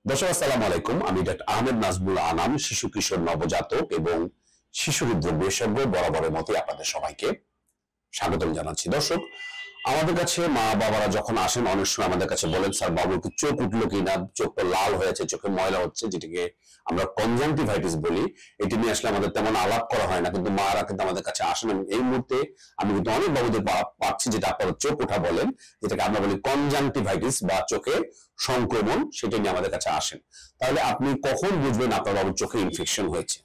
দর্শক আসসালামু আলাইকুম। আমি ডক্টর আহমেদ নাজমুল আনাম, শিশু কিশোর নবজাতক এবং শিশু হৃদরোগ বিশেষজ্ঞ। বরাবরের মতোই আপনাদের সবাইকে স্বাগতম জানাচ্ছি। দর্শক, আমাদের কাছে মা বাবারা যখন আসেন অনেক সময় আমাদের কাছে বলেন, স্যার বাবুর কি চোখ উঠলো কিনা, চোখটা লাল হয়েছে, চোখে ময়লা হচ্ছে, যেটাকে আমরা কনজাংটিভাইটিস বলি। এটি নিয়ে আসলে আমাদের তেমন আলাপ করা হয় না, কিন্তু মারা কিন্তু আমাদের কাছে আসেন। এবং এই মুহূর্তে আমি কিন্তু অনেক বাবুদের পাচ্ছি যেটা আপনারা চোখ ওঠা বলেন, যেটাকে আমরা বলি কনজাংটিভাইটিস বা চোখে সংক্রমণ, সেটা নিয়ে আমাদের কাছে আসেন। তাহলে আপনি কখন বুঝবেন আপনার বাবুর চোখে ইনফেকশন হয়েছে?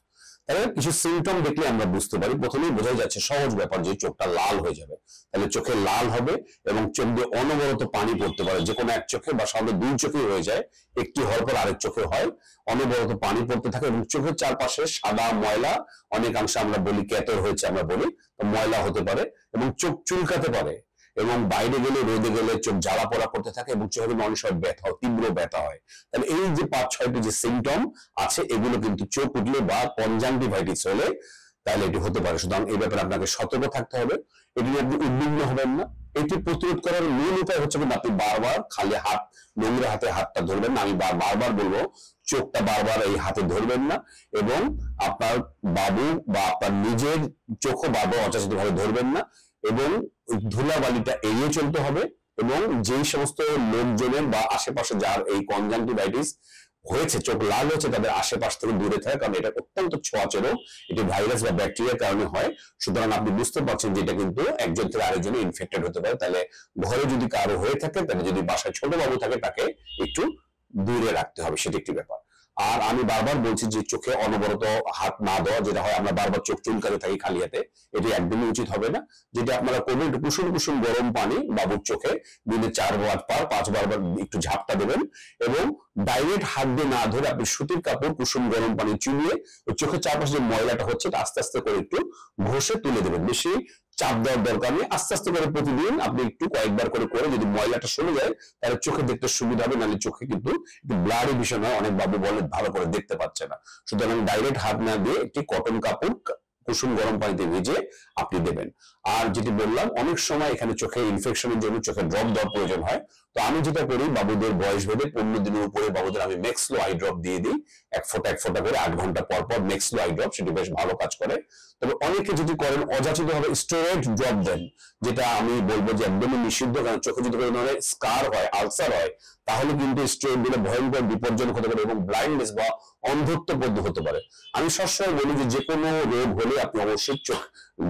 তাহলে কিছু সিমটম দেখলে আমরা বুঝতে পারি। প্রথমেই বোঝা যাচ্ছে সহজ ব্যাপার যে চোখটা লাল হয়ে যাবে। তাহলে চোখে লাল হবে এবং চোখ দিয়ে অনবরত পানি পড়তে পারে, যে কোনো এক চোখে বা সাধারণত দুই চোখেই হয়ে যায়, একটি হওয়ার পর আরেক চোখে হয়। অনবরত পানি পড়তে থাকে এবং চোখের চারপাশে সাদা ময়লা, অনেকাংশে আমরা বলি ক্যাতর হয়েছে, আমরা বলি ময়লা হতে পারে, এবং চোখ চুলকাতে পারে, এবং বাইরে গেলে রোদে গেলে চোখ জ্বালা পোড়া করতে থাকে এবং চোখে অনেক সময় ব্যথা হয়, তীব্র ব্যথা হয়। তাহলে এই যে 5-6টি যে সিমটম আছে, এগুলো কিন্তু চোখ উঠলে বা কনজাংটিভাইটিস হলে তাহলে এটি হতে পারে। সুতরাং এই ব্যাপারে আপনাকে সতর্ক থাকতে হবে। এটি নিয়ে আপনি উদ্বিগ্ন হবেন না। এটি প্রতিরোধ করার মূল উপায় হচ্ছে কিন্তু আপনি বারবার খালি হাত, নোংরা হাতে হাতটা ধরবেন না। আমি বারবার বলবো, চোখটা বারবার এই হাতে ধরবেন না, এবং আপনার বাবু বা আপনার নিজের চোখও বারবার অযাচিত ভাবে ধরবেন না, এবং ধুলাবালিটা এড়িয়ে চলতে হবে। এবং যেই সমস্ত লোকজনের বা আশেপাশে যার এই কনজাংটিভাইটিস হয়েছে, চোখ লাল হয়েছে, তাদের আশেপাশ থেকে দূরে থাকে, কারণ এটা অত্যন্ত ছোঁয়াচে রোগ। এটি ভাইরাস বা ব্যাকটেরিয়ার কারণে হয়। সুতরাং আপনি বুঝতে পারছেন যে এটা কিন্তু একজন থেকে আরেকজনে ইনফেক্টেড হতে পারে। তাহলে ঘরে যদি কারো হয়ে থাকে, তাহলে যদি বাসায় ছোট বাবু থাকে, তাকে একটু দূরে রাখতে হবে, সেটা একটি ব্যাপার। আর আমি বারবার বলছি যে চোখে অনবরত হাত না দেওয়া, যেটা হয় আমরা বারবার চোখ চুলকাতে থাকি খালি হাতে, এটি একদমই উচিত হবে না। যেটা আপনারা করবেন, একটু কুসুম কুসুম গরম পানি বাবুর চোখে দিনে 4-5 বার একটু ঝাপটা দেবেন, এবং ডাইরেক্ট হাত দিয়ে না ধরে আপনি সুতির কাপড় কুসুম গরম পানি চুলিয়ে ওই চোখের চারপাশে যে ময়লাটা হচ্ছে আস্তে আস্তে করে একটু ঘষে তুলে দেবেন। বেশি চাপ দেওয়ার দরকার নেই। আস্তে আস্তে করে প্রতিদিন আপনি একটু কয়েকবার করে করে যদি ময়লাটা সরে যায়, তাহলে চোখে দেখতে সুবিধা হবে। নাহলে চোখে কিন্তু একটু ব্লারি ভিশন হয়, অনেক বাবু বলে ভালো করে দেখতে পাচ্ছে না। সুতরাং ডাইরেক্ট হাত না দিয়ে একটি কটন কাপড় কুসুম গরম পানিতে ভিজে আপনি দেবেন। আর যেটি বললাম, অনেক সময় এখানে চোখে ইনফেকশনের জন্য চোখে ড্রপ দেওয়ার প্রয়োজন হয়। তো আমি যেটা করি, বাবুদের বয়স ভেদে 15 দিনের উপরে বাবুদের আমি মেক্সলো আই ড্রপ দিয়ে দিই, এক ফোঁটা করে 8 ঘন্টা পর পর মেক্সলো আই ড্রপ, সেটি বেশ ভালো কাজ করে। তবে অনেকে যদি করেন অযাচিত ভাবে স্টেরয়েড ড্রপ দেন, যেটা আমি বলবো যে একদমই নিষিদ্ধ। কারণ চোখে যদি কোনো ধরনের স্কার হয়, আলসার হয়, তাহলে কিন্তু স্টেরয়েড দিলে ভয়ঙ্কর বিপজ্জনক হতে পারে এবং ব্লাইন্ডনেস বা অন্ধত্ব পর্যন্ত হতে পারে। আমি সবসময় বলি যে কোনো রোগ হলে আপনি অবশ্যই চোখ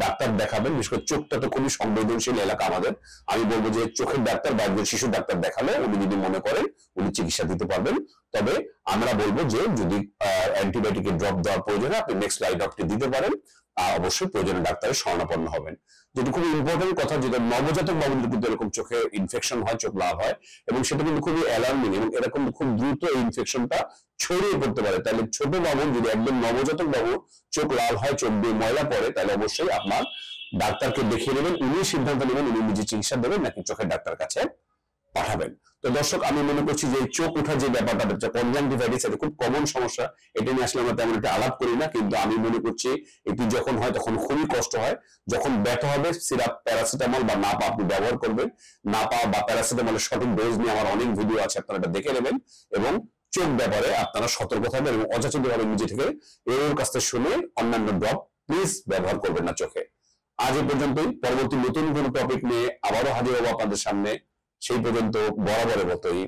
ডাক্তার দেখাবেন। বিশেষ করে চোখটা তো খুবই সংবেদনশীল এলাকা আমাদের। আমি বলবো যে চোখের ডাক্তার বা একজন শিশু ডাক্তার দেখালে উনি যদি মনে করেন উনি চিকিৎসা দিতে পারবেন। তবে আমরা বলবো যে যদি অ্যান্টিবায়োটিকের ড্রপ দেওয়ার প্রয়োজন হয়, আপনি নেক্সট আই ড্রপটি দিতে পারেন। অবশ্যই প্রয়োজনে ডাক্তারের শরণাপন্ন হবেন। যেটা খুবই ইম্পর্টেন্ট কথা, যেটা নবজাতক বাবুদের কিন্তু এরকম চোখে ইনফেকশন হয়, চোখ লাল হয়, এবং সেটা কিন্তু খুবই অ্যালার্মিং, এবং এরকম খুব দ্রুত এই ইনফেকশনটা ছড়িয়ে পড়তে পারে। তাহলে ছোট বাবু যদি একদম নবজাতক বাবু চোখ লাল হয়, চোখ দিয়ে ময়লা পড়ে, তাহলে অবশ্যই আপনার ডাক্তারকে দেখিয়ে নেবেন। উনি সিদ্ধান্ত নেবেন উনি নিজে চিকিৎসা দেবেন নাকি চোখের ডাক্তার কাছে পাঠাবেন। তো দর্শক, আমি মনে করছি যে চোখ ওঠার যে ব্যাপারটা হচ্ছে কনজাংটিভাইটিস, এটা খুব কমন সমস্যা। এটা নিয়ে আসলে আমরা তেমন একটা আলাপ করি না, কিন্তু আমি মনে করছি এটি যখন হয় তখন খুবই কষ্ট হয়। যখন ব্যথা হবে, সিরাপ, প্যারাসিটামল বা নাপা আপনি ব্যবহার করবেন। নাপা বা প্যারাসিটামলের সঠিক ডোজ নিয়ে আমার অনেক ভিডিও আছে, আপনারা এটা দেখে নেবেন। এবং চোখ ব্যাপারে আপনারা সতর্ক থাকবেন এবং অযাচিত ভাবে নিজে থেকে এর কাছ থেকে শুনে অন্যান্য ড্রপ প্লিজ ব্যবহার করবেন না চোখে। আজ এ পর্যন্তই। পরবর্তী নতুন কোনো টপিক নিয়ে আবারও হাজির হবো আপনাদের সামনে। সেই পর্যন্ত বরাবরের মতোই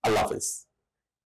আল্লাহ হাফেজ।